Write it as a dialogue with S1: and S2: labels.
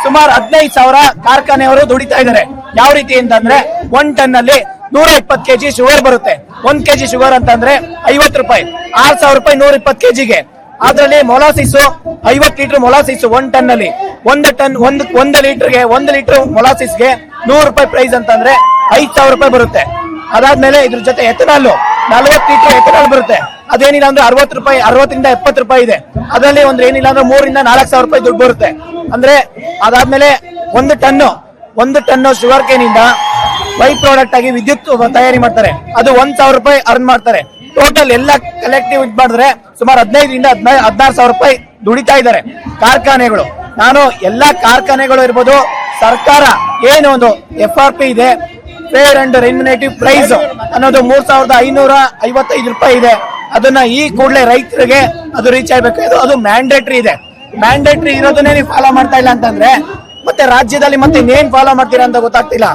S1: ಸುಮಾರು 15,000 ಕಾರ್ಖಾನೆಯವರು ದುಡಿತಾ ಇದ್ದಾರೆ. ಯಾವ ರೀತಿ ಅಂತಂದ್ರೆ 1 ಟನ್ ಅಲ್ಲಿ 120 ಕೆಜಿ ಶುಗರ್ ಬರುತ್ತೆ. 1 ಕೆಜಿ ಶುಗರ್ ಅಂತಂದ್ರೆ 50 ರೂಪಾಯಿ, 6,000 ರೂಪಾಯಿ 120 ಕೆಜಿಗೆ. ಅದ್ರಲ್ಲಿ ಮೊಲಾಸಿಸ್ 50 ಲೀಟರ್ ಮೊಲಾಸಿಸ್ 1 ಟನ್ ಅಲ್ಲಿ, 1 ಲೀಟರ್ಗೆ 1 ಲೀಟರ್ ಮೊಲಾಸಿಸ್ಗೆ 100 ರೂಪಾಯಿ ಪ್ರೈಸ್ ಅಂತಂದ್ರೆ 5,000 ರೂಪಾಯಿ ಬರುತ್ತೆ. ಅದಾದ್ಮೇಲೆ ಇದ್ರ ಜೊತೆ ಎಥನಾಲ್ 40 ಲೀಟರ್ ಎಥನಾಲ್ ಬರುತ್ತೆ. ಅದೇನಿಲ್ಲ ಅಂದ್ರೆ 60 ರೂಪಾಯಿ, 60ರಿಂದ 70 ರೂಪಾಯಿ ಇದೆ. ಅದರಲ್ಲಿ ಒಂದು ಏನಿಲ್ಲ ಅಂದ್ರೆ 3,000ರಿಂದ 4,000 ರೂಪಾಯಿ ದುಡ್ಡು ಬರುತ್ತೆ. ಅಂದ್ರೆ ಅದಾದ್ಮೇಲೆ 1 ಟನ್ ಶುಗರ್ ಕೇನಿಂದ ಬೈ ಪ್ರಾಡಕ್ಟ್ ಆಗಿ ವಿದ್ಯುತ್ ತಯಾರಿ ಮಾಡ್ತಾರೆ. ಅದು 1,000 ರೂಪಾಯಿ ಅರ್ನ್ ಮಾಡ್ತಾರೆ. ಟೋಟಲ್ ಎಲ್ಲ ಕಲೆಕ್ಟಿವ್ ಇದು ಮಾಡಿದ್ರೆ ಸುಮಾರು 15ರಿಂದ 16,000 ರೂಪಾಯಿ ದುಡಿತಾ ಇದ್ದಾರೆ ಕಾರ್ಖಾನೆಗಳು. ನಾನು ಎಲ್ಲಾ ಕಾರ್ಖಾನೆಗಳು ಇರ್ಬೋದು, ಸರ್ಕಾರ ಏನು ಒಂದು FRP ಇದೆ, ಫೇರ್ ಅಂಡ್ ರೆಮ್ಯುನೇಟಿವ್ ಪ್ರೈಸ್ ಅನ್ನೋದು 3,555 ರೂಪಾಯಿ ಇದೆ. ಅದನ್ನ ಈ ಕೂಡಲೇ ರೈತರಿಗೆ ಅದು ರೀಚ್ ಆಗ್ಬೇಕು. ಅದು ಮ್ಯಾಂಡೇಟರಿ ಇದೆ. ಮ್ಯಾಂಡೇಟರಿ ಇರೋದನ್ನೇ ನೀವು ಫಾಲೋ ಮಾಡ್ತಾ ಇಲ್ಲ ಅಂತಂದ್ರೆ ಮತ್ತೆ ರಾಜ್ಯದಲ್ಲಿ ಮತ್ತೆ ಇನ್ನೇನ್ ಫಾಲೋ ಮಾಡ್ತೀರಾ ಅಂತ ಗೊತ್ತಾಗ್ತಿಲ್ಲ.